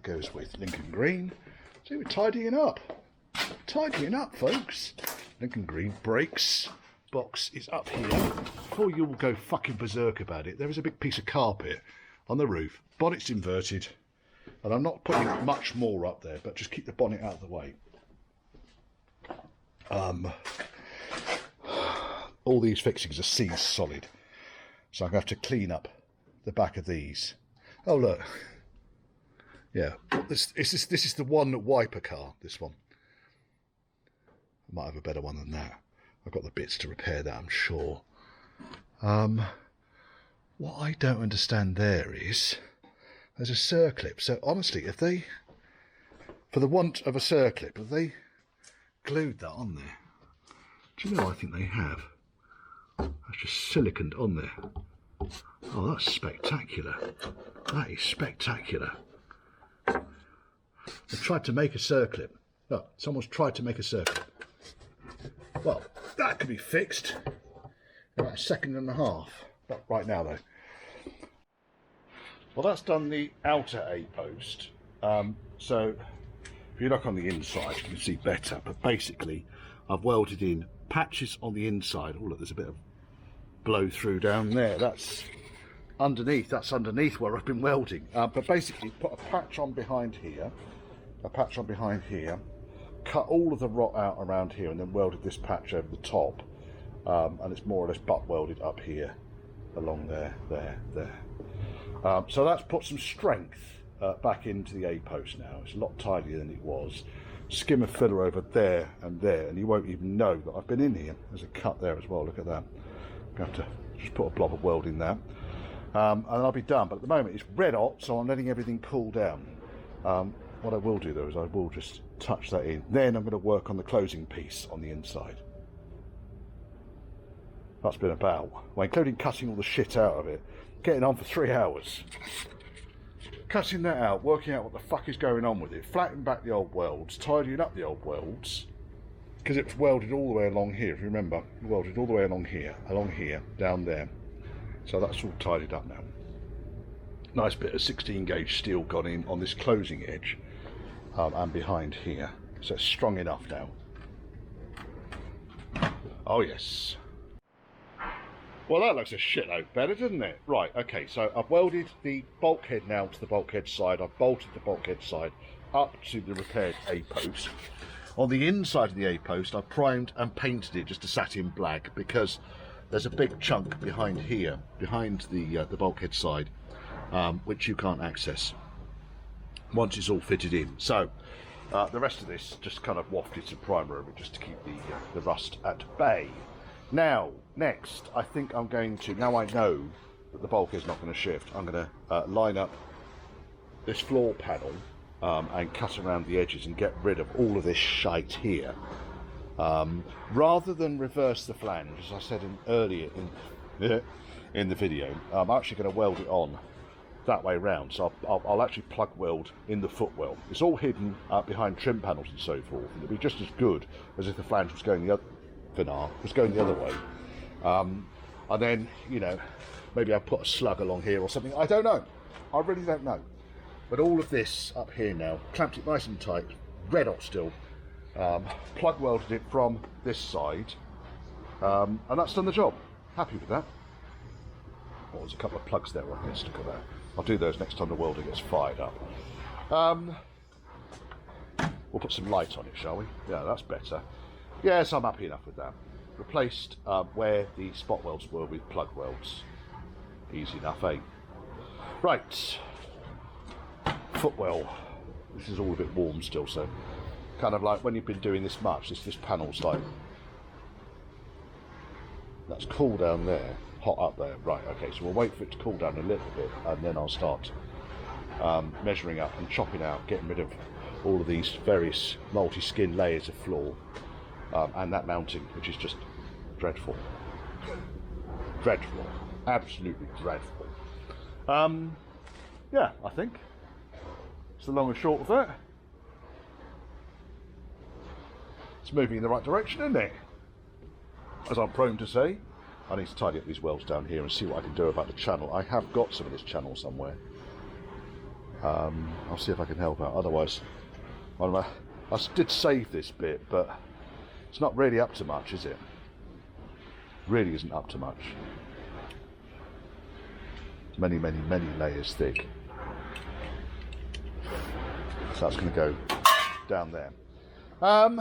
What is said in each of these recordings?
that goes with Lincoln Green. See, we're tidying up. Tidying up, folks. Lincoln Green brakes box is up here. Before you all go fucking berserk about it, there is a big piece of carpet on the roof. Bonnet's inverted. And I'm not putting much more up there, but just keep the bonnet out of the way. All these fixings are seized solid. So I'm going to have to clean up the back of these. Oh, look. Yeah, this is the one wiper car, this one. I might have a better one than that. I've got the bits to repair that, I'm sure. What I don't understand there is, there's a circlip. So honestly, if they, for the want of a circlip, have they glued that on there? Do you know, I think they have. That's just siliconed on there. Oh, that's spectacular. That is spectacular. They tried to make a circlip. Look, someone's tried to make a circlip. Well, that could be fixed in about a second and a half. Not right now, though. Well, that's done the outer A-post. So, if you look on the inside, you can see better. But basically, I've welded in patches on the inside. Oh, look, there's a bit of blow through down there. That's underneath. That's underneath where I've been welding. But basically, put a patch on behind here. A patch on behind here. Cut all of the rot out around here and then welded this patch over the top, and it's more or less butt welded up here along there. So that's put some strength back into the A-post now. It's a lot tidier than it was. Skim a filler over there, and you won't even know that I've been in here. There's a cut there as well, look at that. I'm going to have to just put a blob of weld in that, and I'll be done. But at the moment it's red hot, so I'm letting everything cool down. What I will do though is I will just touch that in. Then I'm going to work on the closing piece on the inside. That's been about, well, including cutting all the shit out of it, getting on for 3 hours. Cutting that out, working out what the fuck is going on with it, flattening back the old welds, tidying up the old welds, because it was welded all the way along here, if you remember. Welded all the way along here, down there. So that's all tidied up now. Nice bit of 16 gauge steel gone in on this closing edge. And behind here, so it's strong enough now. Oh yes. Well, that looks a shitload better, doesn't it? Right, okay, so I've welded the bulkhead now to the bulkhead side. I've bolted the bulkhead side up to the repaired A-post. On the inside of the A-post, I've primed and painted it just a satin black, because there's a big chunk behind here, behind the bulkhead side, which you can't access once it's all fitted in. So the rest of this just kind of wafted some primer over it just to keep the rust at bay. Now, next, I think I'm going to, now I know that the bulkhead's not going to shift, I'm going to line up this floor panel and cut around the edges and get rid of all of this shite here. Rather than reverse the flange, as I said earlier in the video, I'm actually going to weld it on that way round, so I'll actually plug weld in the footwell. It's all hidden behind trim panels and so forth, and it'll be just as good as if the flange was going the other way. And then, you know, maybe I'll put a slug along here or something. I don't know. I really don't know. But all of this up here now, clamped it nice and tight, red hot still, plug welded it from this side, and that's done the job. Happy with that. Oh, there's a couple of plugs there I can stick at that. I'll do those next time the welder gets fired up. We'll put some light on it, shall we? Yeah, that's better. Yes, I'm happy enough with that. Replaced where the spot welds were with plug welds. Easy enough, eh? Right. Footwell. This is all a bit warm still, so kind of like when you've been doing this much, this panel's like, that's cool down there. Hot up there, right? Okay, so we'll wait for it to cool down a little bit, and then I'll start measuring up and chopping out, getting rid of all of these various multi-skin layers of floor, and that mounting, which is just dreadful, dreadful, absolutely dreadful. Yeah, I think it's the long and short of that. It's moving in the right direction, isn't it? As I'm prone to say. I need to tidy up these welds down here and see what I can do about the channel. I have got some of this channel somewhere. I'll see if I can help out. Otherwise, I did save this bit, but it's not really up to much, is it? Really isn't up to much. It's many, many, many layers thick. So that's going to go down there. Right.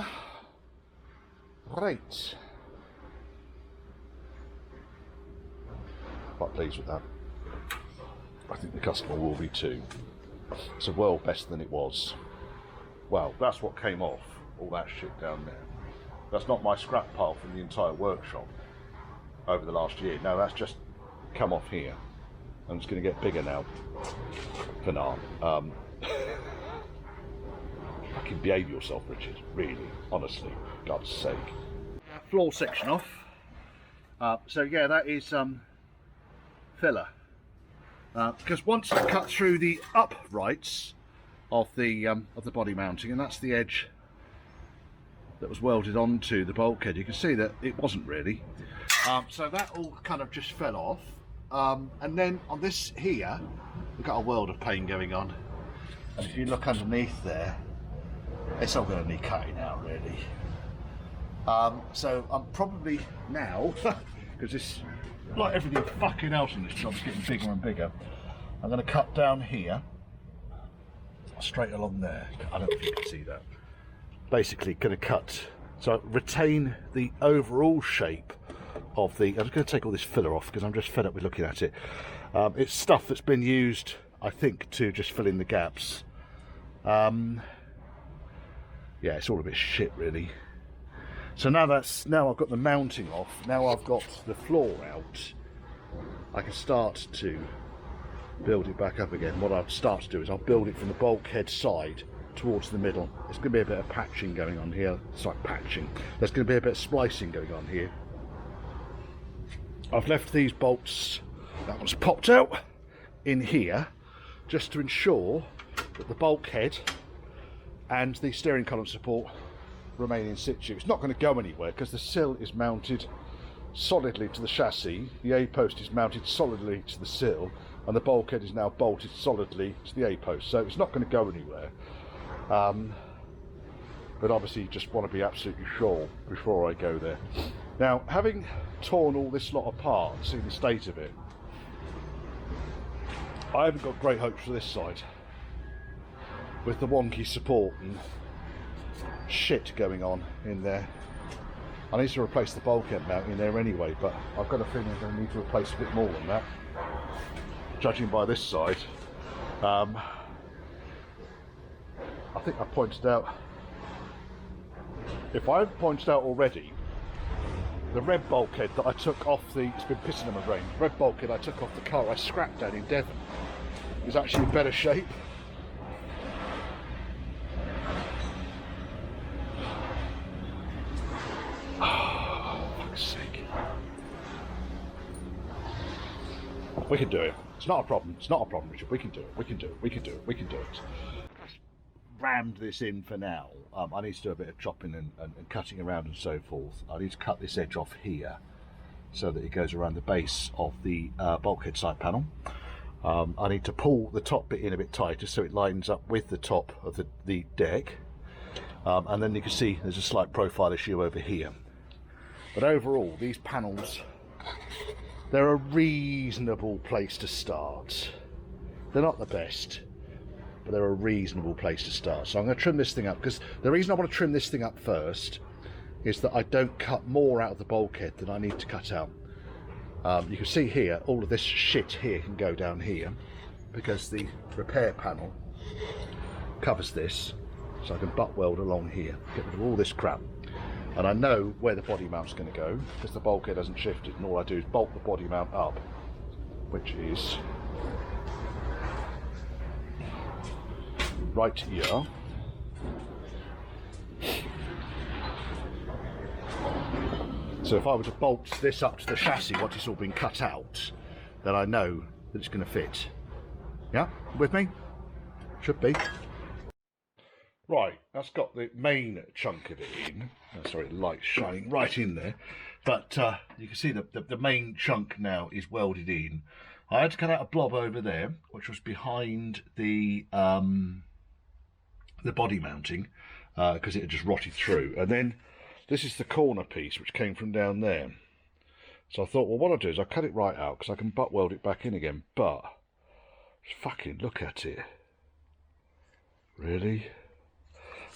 Quite pleased with that. I think the customer will be too. It's a world better than it was. Well, that's what came off, all that shit down there. That's not my scrap pile from the entire workshop over the last year. No, that's just come off here. And it's going to get bigger now. For now. Fucking behave yourself, Richard. Really, honestly, God's sake. Floor section off. So yeah, that is filler. Because once I cut through the uprights of the body mounting, and that's the edge that was welded onto the bulkhead, you can see that it wasn't really. So that all kind of just fell off. And then on this here, we've got a world of pain going on. And if you look underneath there, it's all going to need cutting out, really. So I'm probably now, because this, like everything fucking else in this job, is getting bigger and bigger, I'm going to cut down here, straight along there. I don't know if you can see that. Basically going to cut, so retain the overall shape of the, I'm just going to take all this filler off because I'm just fed up with looking at it. It's stuff that's been used, I think, to just fill in the gaps. Yeah, it's all a bit shit, really. So now I've got the mounting off, now I've got the floor out, I can start to build it back up again. What I'll start to do is I'll build it from the bulkhead side towards the middle. There's going to be a bit of patching going on here. It's like patching. There's going to be a bit of splicing going on here. I've left these bolts, that one's popped out, in here, just to ensure that the bulkhead and the steering column support remain in situ. It's not going to go anywhere because the sill is mounted solidly to the chassis, the A-post is mounted solidly to the sill, and the bulkhead is now bolted solidly to the A-post, so it's not going to go anywhere. But obviously just want to be absolutely sure before I go there. Now, having torn all this lot apart, seeing the state of it, I haven't got great hopes for this side. With the wonky support and shit going on in there. I need to replace the bulkhead mount in there anyway, but I've got a feeling I'm going to need to replace a bit more than that. Judging by this side. I think I pointed out, if I haven't pointed out already, the red bulkhead that I took off the, it's been pissing in my brain, the red bulkhead I took off the car I scrapped down in Devon is actually in better shape. We can do it. It's not a problem. It's not a problem, Richard. We can do it. We can do it. We can do it. We can do it. Just rammed this in for now. I need to do a bit of chopping and cutting around and so forth. I need to cut this edge off here so that it goes around the base of the bulkhead side panel. I need to pull the top bit in a bit tighter so it lines up with the top of the deck. And then you can see there's a slight profile issue over here. But overall, these panels, they're a reasonable place to start. They're not the best, but they're a reasonable place to start. So I'm going to trim this thing up, because the reason I want to trim this thing up first is that I don't cut more out of the bulkhead than I need to cut out. You can see here, all of this shit here can go down here, because the repair panel covers this, so I can butt weld along here, get rid of all this crap. And I know where the body mount's going to go, because the bulkhead hasn't shifted, and all I do is bolt the body mount up, which is right here. So if I were to bolt this up to the chassis once it's all been cut out, then I know that it's going to fit. Yeah, with me? Should be. Right, that's got the main chunk of it in. Oh, sorry, the light's shining right in there. But you can see the main chunk now is welded in. I had to cut out a blob over there, which was behind the body mounting, because it had just rotted through. And then this is the corner piece, which came from down there. So I thought, well, what I'll do is I'll cut it right out, because I can butt weld it back in again. But, fucking look at it. Really?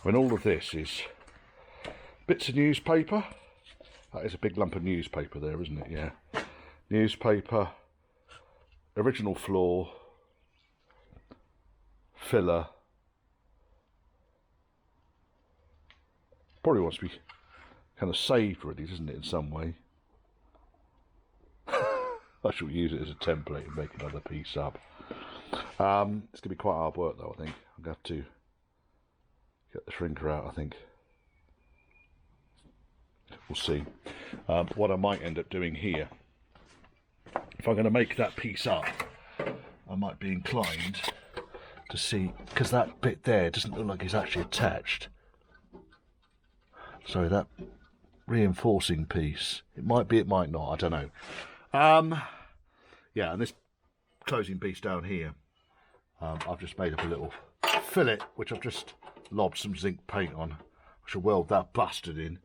I mean, all of this is bits of newspaper. That is a big lump of newspaper there, isn't it? Yeah. Newspaper, original floor, filler. Probably wants to be kind of saved really, doesn't it, in some way? I shall use it as a template and make another piece up. It's going to be quite hard work though, I think. I'm going to have to get the shrinker out, I think. We'll see. What I might end up doing here, if I'm going to make that piece up, I might be inclined to see, because that bit there doesn't look like it's actually attached. So that reinforcing piece, it might be, it might not, I don't know. Yeah, and this closing piece down here, I've just made up a little fillet, which I've just lobbed some zinc paint on. I shall weld that bastard in.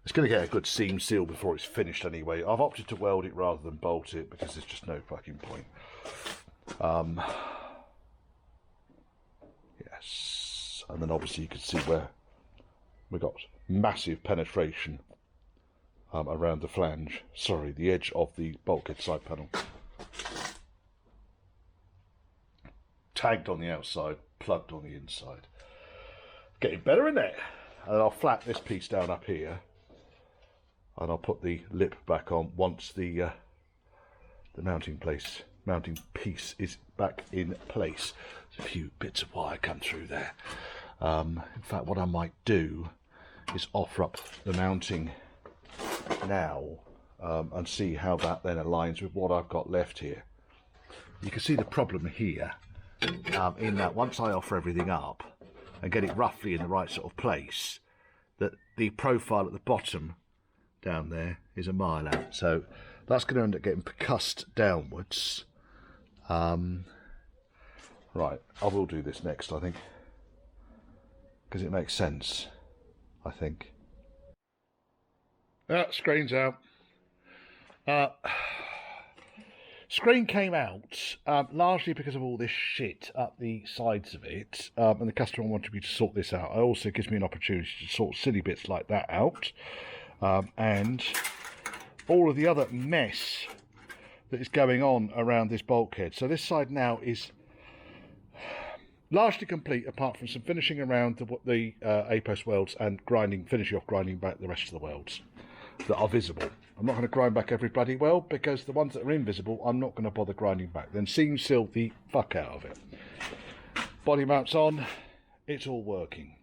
It's going to get a good seam seal before it's finished anyway. I've opted to weld it rather than bolt it because there's just no fucking point. Yes, and then obviously you can see where we got massive penetration around the flange. Sorry, the edge of the bulkhead side panel. Tagged on the outside, plugged on the inside. Getting better in there. And I'll flat this piece down up here, and I'll put the lip back on once the mounting piece is back in place. There's a few bits of wire come through there. In fact, what I might do is offer up the mounting now and see how that then aligns with what I've got left here. You can see the problem here in that once I offer everything up and get it roughly in the right sort of place, that the profile at the bottom down there is a mile out. So that's going to end up getting percussed downwards. Right, I will do this next, I think, because it makes sense, I think. Screen's out. Screen came out largely because of all this shit up the sides of it, and the customer wanted me to sort this out. It also gives me an opportunity to sort silly bits like that out, and all of the other mess that is going on around this bulkhead. So this side now is largely complete, apart from some finishing around the A-post welds and finishing off grinding back the rest of the welds that are visible. I'm not going to grind back every bloody weld, because the ones that are invisible I'm not going to bother grinding back. Then seam seal the fuck out of it. Body mounts on, it's all working.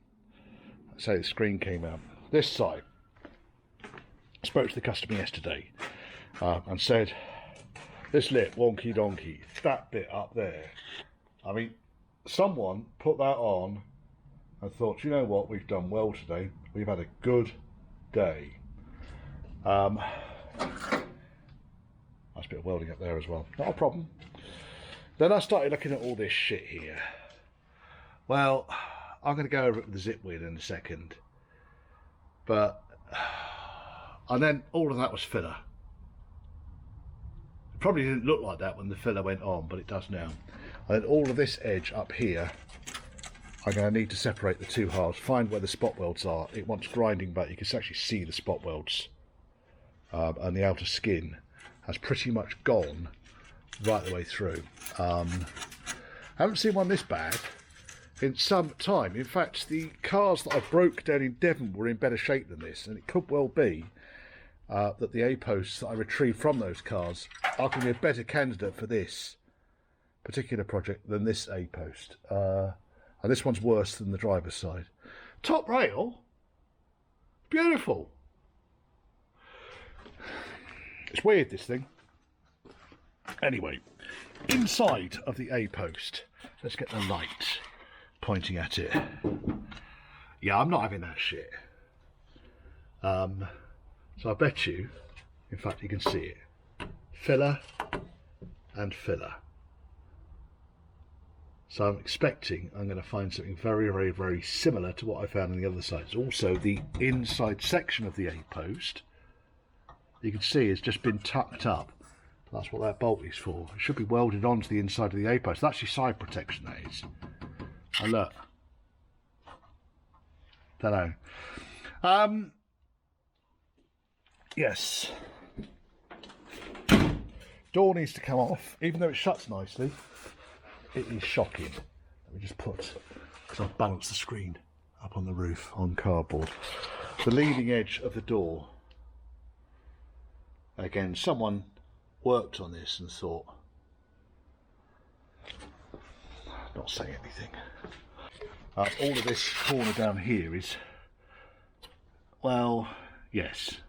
So the screen came out. This side, I spoke to the customer yesterday and said, this lip, wonky donkey, that bit up there. I mean, someone put that on and thought, you know what, we've done well today. We've had a good day. Nice bit of welding up there as well. Not a problem. Then I started looking at all this shit here. Well, I'm going to go over it with the zip wheel in a second. But, and then all of that was filler. It probably didn't look like that when the filler went on, but it does now. And then all of this edge up here, I'm going to need to separate the two halves, find where the spot welds are. It wants grinding back. You can actually see the spot welds. And the outer skin has pretty much gone right the way through. I haven't seen one this bad in some time. In fact, the cars that I broke down in Devon were in better shape than this, and it could well be that the A-posts that I retrieved from those cars are going to be a better candidate for this particular project than this A-post. And this one's worse than the driver's side. Top rail, beautiful. It's weird, this thing. Anyway, inside of the A-post, let's get the light pointing at it. Yeah, I'm not having that shit. So I bet you, in fact you can see it, filler and filler. So I'm expecting I'm going to find something very, very, very similar to what I found on the other sides. Also, the inside section of the A-post, you can see, has just been tucked up. That's what that bolt is for. It should be welded onto the inside of the A-post. That's your side protection, that is. And look. Don't know. Yes. Door needs to come off, even though it shuts nicely. It is shocking. Let me just put, because I've balanced the screen up on the roof on cardboard. The leading edge of the door. Again, someone worked on this and thought, not saying anything. All of this corner down here is, well, yes.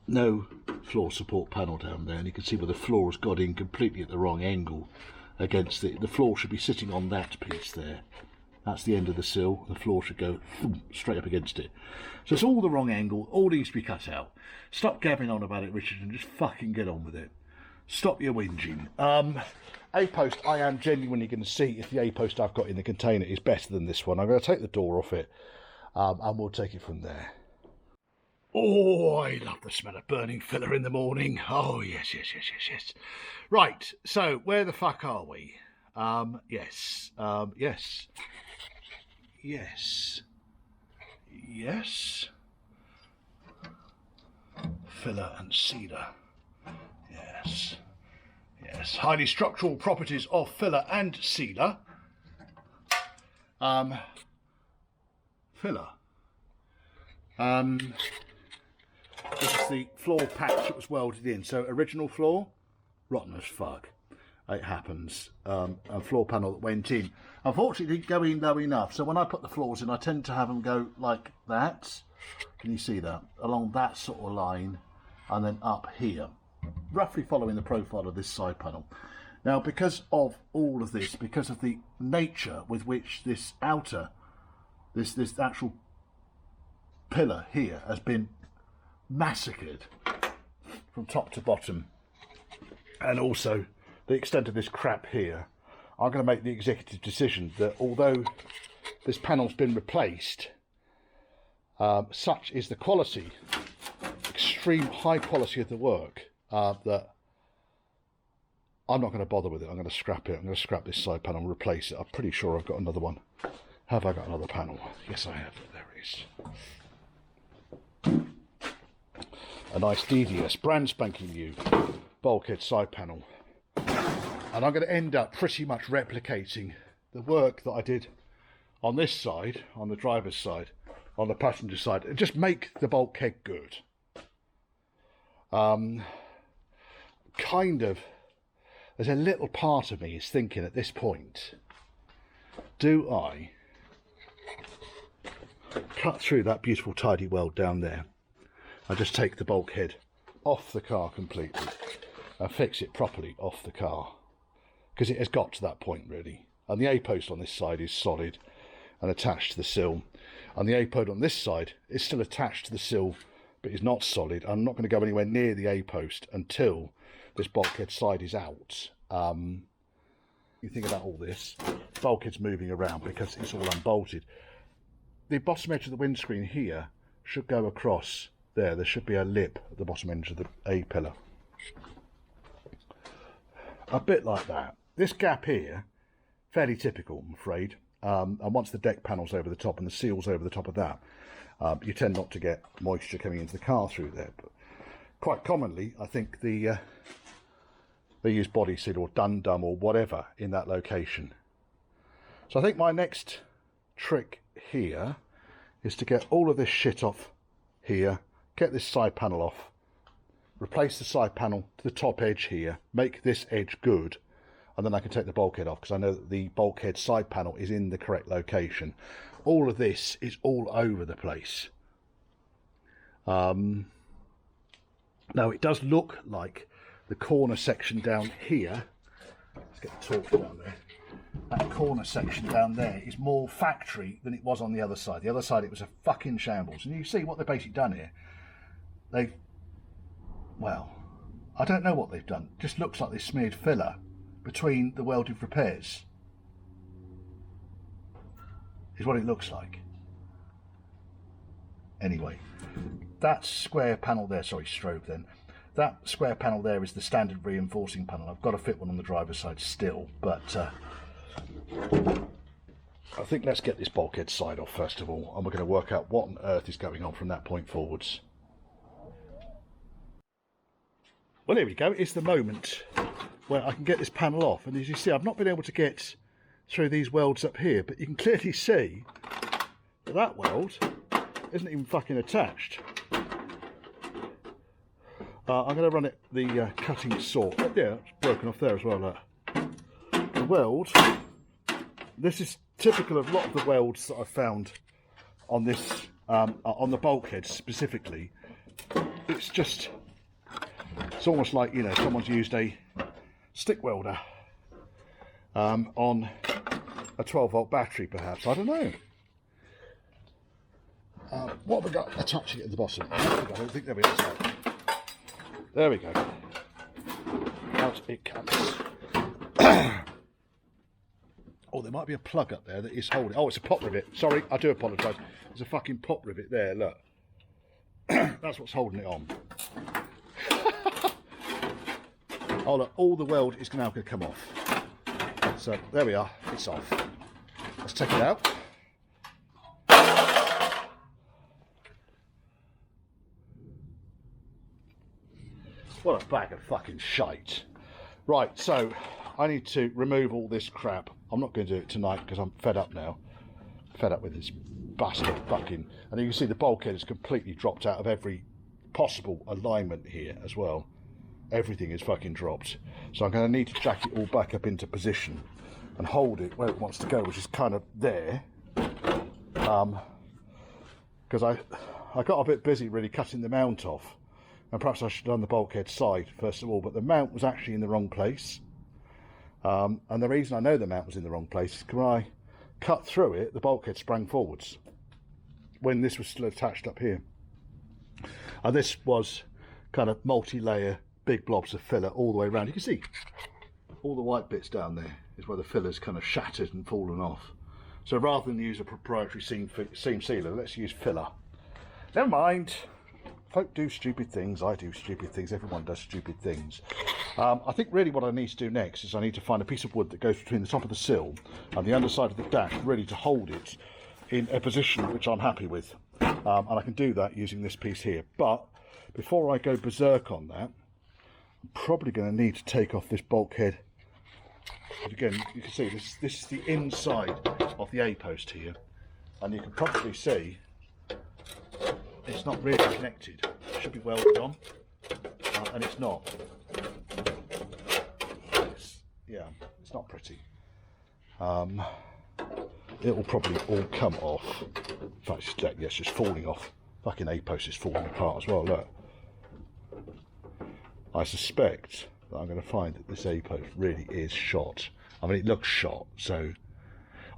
No floor support panel down there, and you can see where the floor has got in completely at the wrong angle against it. The floor should be sitting on that piece there. That's the end of the sill. The floor should go straight up against it. So it's all the wrong angle. All needs to be cut out. Stop gabbing on about it, Richard, and just fucking get on with it. Stop your whinging. A-post, I am genuinely going to see if the A-post I've got in the container is better than this one. I'm going to take the door off it, and we'll take it from there. Oh, I love the smell of burning filler in the morning. Oh, yes, yes, yes, yes, yes. Right, so where the fuck are we? Yes. Filler and sealer. Yes. Yes. Highly structural properties of filler and sealer. Filler. This is the floor patch that was welded in. So original floor, rotten as fuck. It happens. A floor panel that went in. Unfortunately, it didn't go in low enough. So when I put the floors in, I tend to have them go like that. Can you see that? Along that sort of line, and then up here, roughly following the profile of this side panel. Now, because of all of this, because of the nature with which this outer, this actual pillar here has been massacred from top to bottom, and also the extent of this crap here, I'm going to make the executive decision that although this panel's been replaced, such is the quality, extreme high quality of the work, that I'm not going to bother with it. I'm going to scrap it. I'm going to scrap this side panel and replace it. I'm pretty sure I've got another one. Have I got another panel? Yes, I have. There it is. A nice DDS, brand spanking new bulkhead side panel. And I'm going to end up pretty much replicating the work that I did on this side, on the driver's side, on the passenger side, and just make the bulkhead good. Kind of, there's a little part of me is thinking at this point, do I cut through that beautiful tidy weld down there and just take the bulkhead off the car completely and fix it properly off the car? Because it has got to that point really, and the A-post on this side is solid and attached to the sill, and the A-post on this side is still attached to the sill but is not solid. I'm not going to go anywhere near the A-post until this bulkhead side is out. You think about all this, bulkhead's moving around because it's all unbolted. The bottom edge of the windscreen here should go across there. There should be a lip at the bottom edge of the A-pillar. A bit like that. This gap here, fairly typical, I'm afraid. And once the deck panel's over the top and the seal's over the top of that, you tend not to get moisture coming into the car through there. But quite commonly, I think they use body seal or dum-dum or whatever in that location. So I think my next trick here is to get all of this shit off here, get this side panel off, replace the side panel to the top edge here, make this edge good, and then I can take the bulkhead off because I know that the bulkhead side panel is in the correct location. All of this is all over the place. Now it does look like the corner section down here, let's get the torch down there, that corner section down there is more factory than it was on the other side. The other side it was a fucking shambles, and you see what they've basically done here. They've well, I don't know what they've done. Just looks like they smeared filler between the welded repairs. Is what it looks like. Anyway, that square panel there, sorry, strobe then. That square panel there is the standard reinforcing panel. I've got to fit one on the driver's side still, but I think let's get this bulkhead side off first of all, and we're going to work out what on earth is going on from that point forwards. Well, here we go. It's the moment where I can get this panel off, and as you see, I've not been able to get through these welds up here, but you can clearly see that that weld isn't even fucking attached. I'm going to run it the cutting saw. Oh, yeah, it's broken off there as well. Look. The weld. This is typical of a lot of the welds that I've found on this, on the bulkhead specifically. It's almost like, you know, someone's used a stick welder on a 12-volt battery, perhaps. I don't know. What have we got attaching it at the bottom? I don't think there we are. There we go. Out it comes. Oh, there might be a plug up there that is holding. Oh, it's a pop rivet. Sorry, I do apologise. There's a fucking pop rivet there. Look, that's what's holding it on. Oh, look, all the weld is now going to come off. So there we are. It's off. Let's take it out. What a bag of fucking shite. Right, so I need to remove all this crap. I'm not going to do it tonight because I'm fed up now. Fed up with this bastard fucking... And you can see the bulkhead has completely dropped out of every possible alignment here as well. Everything is fucking dropped. So I'm going to need to jack it all back up into position and hold it where it wants to go, which is kind of there. Because I got a bit busy really cutting the mount off. And perhaps I should have done the bulkhead side first of all, but the mount was actually in the wrong place. And the reason I know the mount was in the wrong place is because when I cut through it, the bulkhead sprang forwards when this was still attached up here. And this was kind of multi-layer, big blobs of filler all the way around. You can see all the white bits down there is where the filler's kind of shattered and fallen off. So rather than use a proprietary seam sealer, let's use filler. Never mind. Folk do stupid things, I do stupid things, everyone does stupid things. I think really what I need to do next is I need to find a piece of wood that goes between the top of the sill and the underside of the dash, ready to hold it in a position which I'm happy with. And I can do that using this piece here. But before I go berserk on that, I'm probably going to need to take off this bulkhead. But again, you can see this is the inside of the A-post here. And you can probably see it's not really connected. It should be welded on, and it's not. It's not pretty. It will probably all come off. In fact, yes, it's just falling off. Fucking A-post is falling apart as well. Look. I suspect that I'm going to find that this A-post really is shot. I mean, it looks shot, so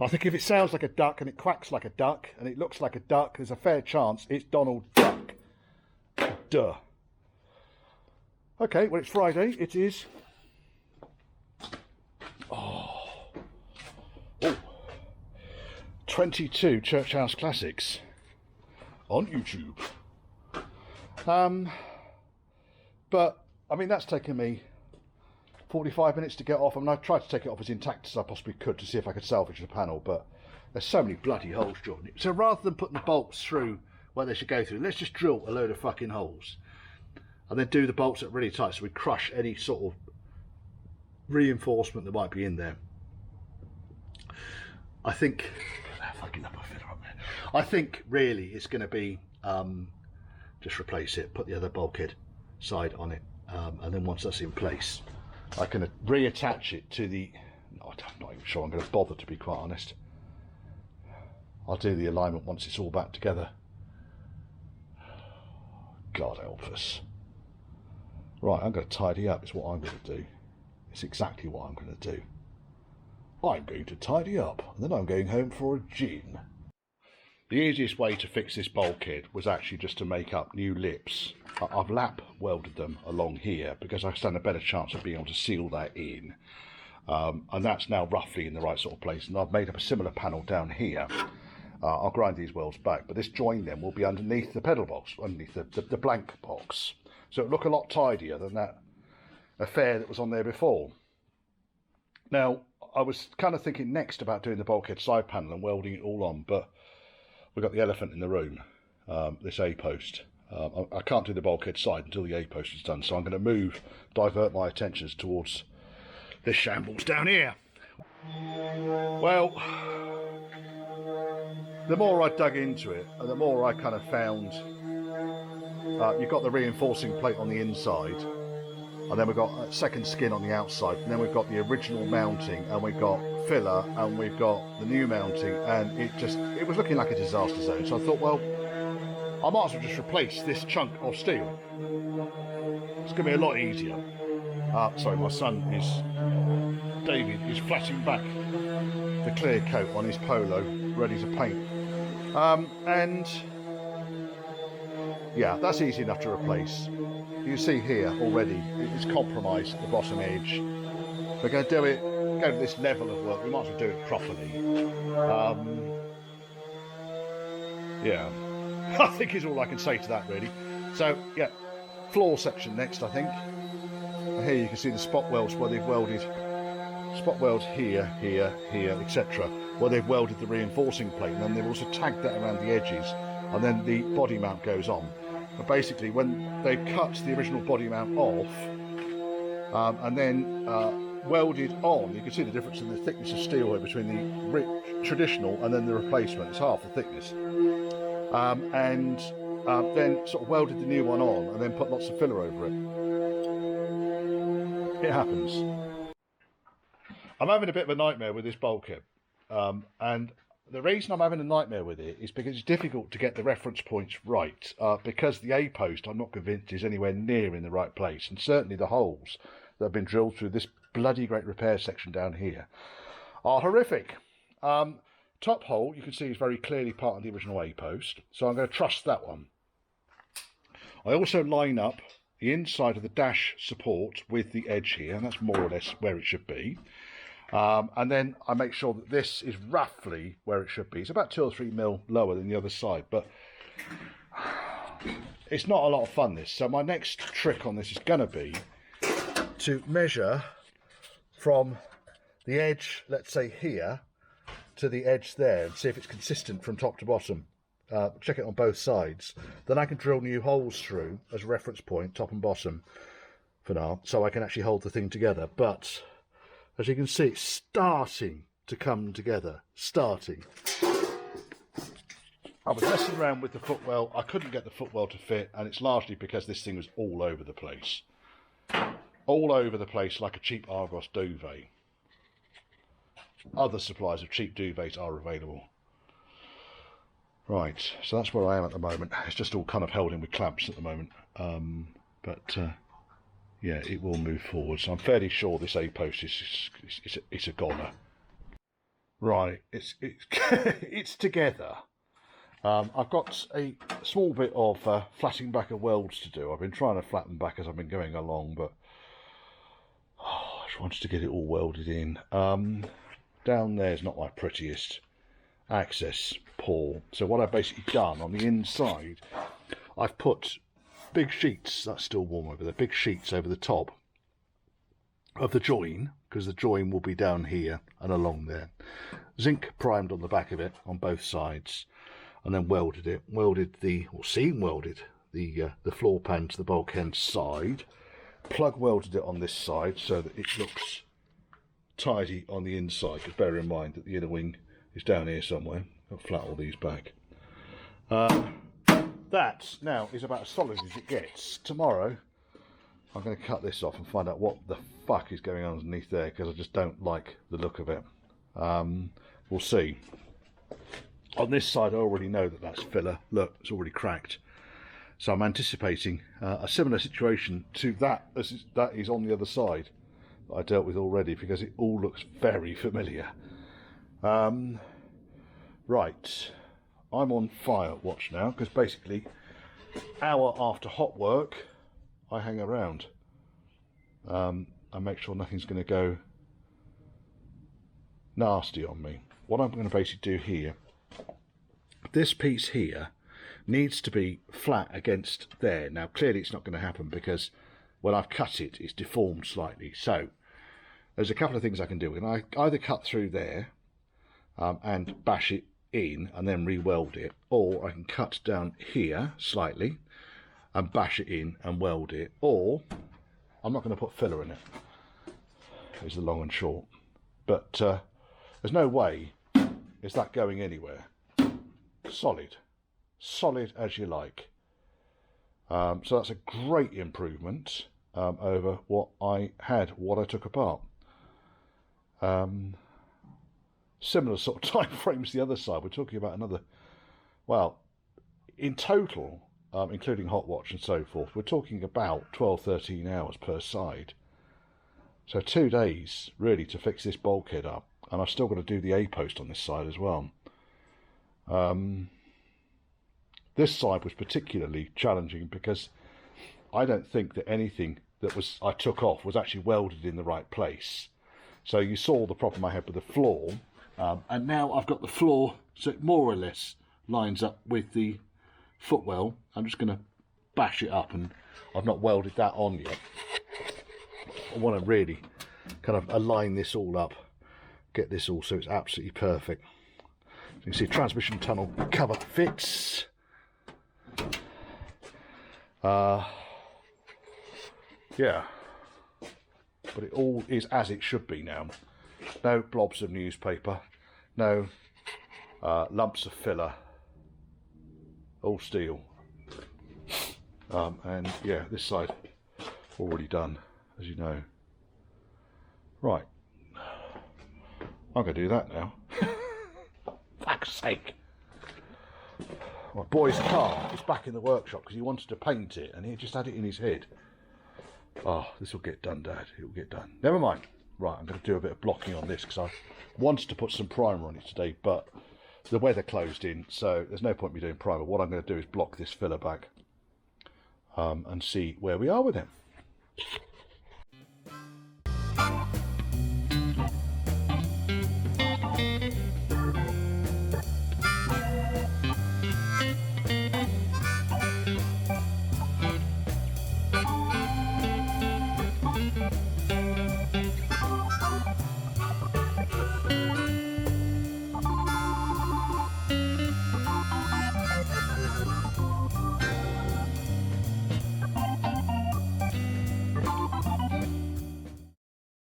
I think if it sounds like a duck and it quacks like a duck and it looks like a duck, there's a fair chance it's Donald Duck. Duh. Okay, well, it's Friday. It is. Oh. 22 Church House Classics on YouTube. But, I mean, that's taken me 45 minutes to get off. I mean, I tried to take it off as intact as I possibly could to see if I could salvage the panel, but there's so many bloody holes drawn in it. So rather than putting the bolts through where they should go through, let's just drill a load of fucking holes and then do the bolts up really tight so we crush any sort of reinforcement that might be in there. I think really it's going to be just replace it, put the other bulkhead side on it, and then once that's in place I can reattach it to the... I'm not even sure I'm going to bother, to be quite honest. I'll do the alignment once it's all back together. God help us. Right, I'm going to tidy up, is what I'm going to do. It's exactly what I'm going to do. I'm going to tidy up, and then I'm going home for a gin. The easiest way to fix this bulkhead was actually just to make up new lips. I've lap welded them along here because I stand a better chance of being able to seal that in. And that's now roughly in the right sort of place. And I've made up a similar panel down here. I'll grind these welds back, but this join then will be underneath the pedal box, underneath the blank box. So it'll look a lot tidier than that affair that was on there before. Now, I was kind of thinking next about doing the bulkhead side panel and welding it all on, but we've got the elephant in the room, this A-post. I can't do the bulkhead side until the A-post is done, so I'm going to divert my attentions towards this shambles down here. Well, the more I dug into it, and the more I kind of found, you've got the reinforcing plate on the inside, and then we've got a second skin on the outside, and then we've got the original mounting, and we've got filler, and we've got the new mounting, and it was looking like a disaster zone. So I thought, well, I might as well just replace this chunk of steel. It's going to be a lot easier. Sorry, my son David is flattening back the clear coat on his polo, ready to paint. And yeah, that's easy enough to replace. You see here already, it's compromised at the bottom edge. We're going to go to this level of work. We might as well do it properly. Yeah, I think is all I can say to that really. So yeah, floor section next, I think. And here you can see the spot welds where they've welded, spot welds here, here, here, etc. Where they've welded the reinforcing plate, and then they've also tagged that around the edges, and then the body mount goes on. But basically, when they've cut the original body mount off, and then welded on, you can see the difference in the thickness of steel here between the traditional and then the replacement. It's half the thickness. And then sort of welded the new one on, and then put lots of filler over it. It happens. I'm having a bit of a nightmare with this bulkhead, and the reason I'm having a nightmare with it is because it's difficult to get the reference points right, because the A-post I'm not convinced is anywhere near in the right place, and certainly the holes that have been drilled through this bloody great repair section down here are horrific. Top hole you can see is very clearly part of the original A-post, so I'm going to trust that one. I also line up the inside of the dash support with the edge here, and that's more or less where it should be. And then I make sure that this is roughly where it should be. It's about 2 or 3 mil lower than the other side, but it's not a lot of fun this. So my next trick on this is going to be to measure from the edge, let's say here, to the edge there, and see if it's consistent from top to bottom. Check it on both sides. Then I can drill new holes through as a reference point, top and bottom, for now, so I can actually hold the thing together. But as you can see, it's starting to come together. Starting. I was messing around with the footwell. I couldn't get the footwell to fit, and it's largely because this thing was all over the place. All over the place like a cheap Argos duvet. Other suppliers of cheap duvets are available. Right, so that's where I am at the moment. It's just all kind of held in with clamps at the moment. Yeah, it will move forward. So I'm fairly sure this A-post is a goner. Right, it's it's together. I've got a small bit of flattening back of welds to do. I've been trying to flatten back as I've been going along, but I just wanted to get it all welded in. Down there is not my prettiest access pawl. So what I've basically done on the inside, I've put big sheets, that's still warm over there, big sheets over the top of the join, because the join will be down here and along there. Zinc primed on the back of it on both sides, and then welded it, seam welded the floor pan to the bulkhead side, plug welded it on this side so that it looks tidy on the inside, because bear in mind that the inner wing is down here somewhere. I'll flat all these back. That now is about as solid as it gets. Tomorrow I'm going to cut this off and find out what the fuck is going on underneath there, because I just don't like the look of it. We'll see. On this side I already know that that's filler. Look, it's already cracked. So I'm anticipating a similar situation to that as that is on the other side that I dealt with already, because it all looks very familiar. Right, I'm on fire watch now, because basically, hour after hot work, I hang around. I make sure nothing's going to go nasty on me. What I'm going to basically do here, this piece here needs to be flat against there. Now clearly it's not going to happen because when I've cut it, it's deformed slightly. So there's a couple of things I can do. And I either cut through there and bash it in and then re-weld it, or I can cut down here slightly and bash it in and weld it, or I'm not going to put filler in it. Is the long and short. But there's no way is that going anywhere. Solid as you like. So that's a great improvement over what I took apart. Similar sort of time frames the other side. We're talking about another, well, in total, including hot watch and so forth, we're talking about 12-13 hours per side. So 2 days really to fix this bulkhead up, and I've still got to do the A-post on this side as well. This side was particularly challenging because I don't think that anything that I took off was actually welded in the right place. So you saw the problem I had with the floor, and now I've got the floor so it more or less lines up with the footwell. I'm just going to bash it up, and I've not welded that on yet. I want to really kind of align this all up, get this all so it's absolutely perfect. So you can see transmission tunnel cover fits. Yeah, but it all is as it should be now. No blobs of newspaper, no lumps of filler, all steel. And yeah, this side already done, as you know. Right, I'm going to do that now. Fuck's sake. My boy's car is back in the workshop because he wanted to paint it and he just had it in his head. Oh, this will get done, Dad. It will get done. Never mind. Right, I'm going to do a bit of blocking on this because I wanted to put some primer on it today, but the weather closed in, so there's no point in me doing primer. What I'm going to do is block this filler back and see where we are with him.